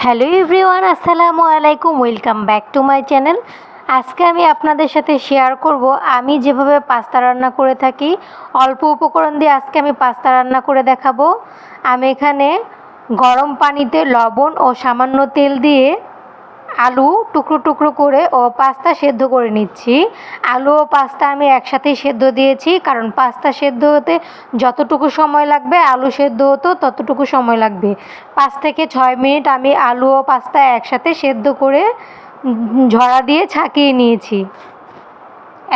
Hello everyone, আসসালামু আলাইকুম। Welcome back to my channel. আজকে আমি আপনাদের সাথে শেয়ার করব আমি যেভাবে পাস্তা রান্না করে থাকি। অল্প উপকরণ দিয়ে আজকে আমি পাস্তা রান্না করে দেখাবো। আমি এখানে গরম পানিতে লবণ ও সামান্য তেল দিয়ে আলু টুকরো টুকরো করে ও পাস্তা সেদ্ধ করে নিচ্ছি। আলু ও পাস্তা আমি একসাথেই সেদ্ধ দিয়েছি, কারণ পাস্তা সেদ্ধ হতে যতটুকু সময় লাগবে আলু সেদ্ধ হতো ততটুকু সময় লাগবে। 5 থেকে 6 মিনিট আমি আলু ও পাস্তা একসাথে সেদ্ধ করে ঝরা দিয়ে ছাঁকিয়ে নিয়েছি।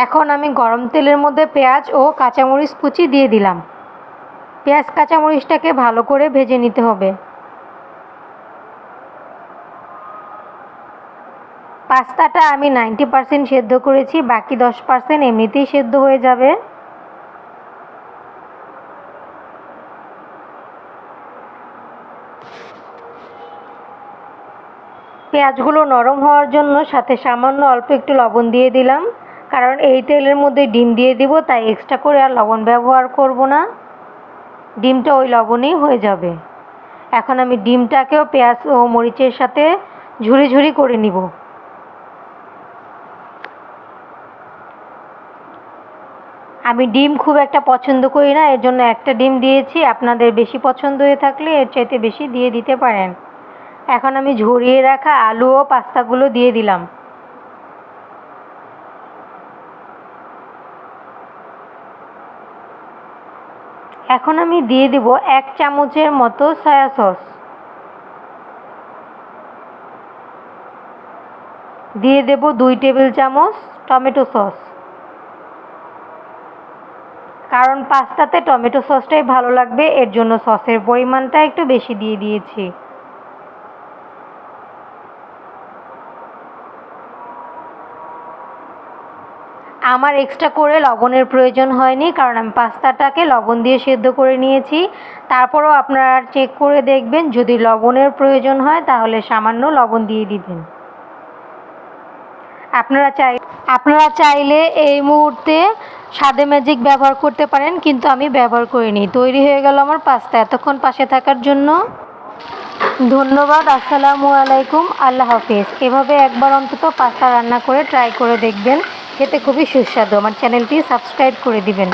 এখন আমি গরম তেলের মধ্যে পেঁয়াজ ও কাঁচামরিচ কুচি দিয়ে দিলাম। পেঁয়াজ কাঁচামরিচটাকে ভালো করে ভেজে নিতে হবে। পাস্তাটা আমি 90% সেদ্ধ করেছি, বাকি 10% এমনিতেই সেদ্ধ হয়ে যাবে। পেঁয়াজগুলো নরম হওয়ার জন্য সাথে সামান্য অল্প একটু লবণ দিয়ে দিলাম, কারণ এই তেলের মধ্যে ডিম দিয়ে দিব, তাই এক্সট্রা করে আর লবণ ব্যবহার করব না। ডিমটা ওই লবণেই হয়ে যাবে। এখন আমি ডিমটাকেও পেঁয়াজ ও মরিচের সাথে ঝুরি ঝুরি করে নিব। আমি ডিম খুব একটা পছন্দ করি না, এর জন্য একটা ডিম দিয়েছি। আপনাদের বেশি পছন্দ হয়ে থাকলে এর চাইতে বেশি দিয়ে দিতে পারেন। এখন আমি ঝরিয়ে রাখা আলু ও পাস্তাগুলো দিয়ে দিলাম। এখন আমি দিয়ে দিব 1 চামচের মতো সয়া সস। দিয়ে দেব 2 টেবিল চামচ টমেটো সস, কারণ পাস্তাতে টমেটো সসটাই ভালো লাগবে, এর জন্য সসের পরিমাণটা একটু বেশি দিয়ে দিয়েছি। আমার এক্সট্রা করে লবণের প্রয়োজন হয়নি, কারণ আমি পাস্তাটাকে লবণ দিয়ে সেদ্ধ করে নিয়েছি। তারপরেও আপনারা চেক করে দেখবেন, যদি লবণের প্রয়োজন হয় তাহলে সামান্য লবণ দিয়ে দিবেন। আপনারা চাইলে এই মুহূর্তে স্বাদে ম্যাজিক ব্যবহার করতে পারেন, কিন্তু আমি ব্যবহার করিনি। তৈরি হয়ে গেল আমার পাস্তা। এতক্ষণ পাশে থাকার জন্য ধন্যবাদ। আসসালামু আলাইকুম, আল্লাহ হাফেজ। এভাবে একবার অন্তত পাস্তা রান্না করে ট্রাই করে দেখবেন, খেতে খুবই সুস্বাদু। আমার চ্যানেলটি সাবস্ক্রাইব করে দিবেন।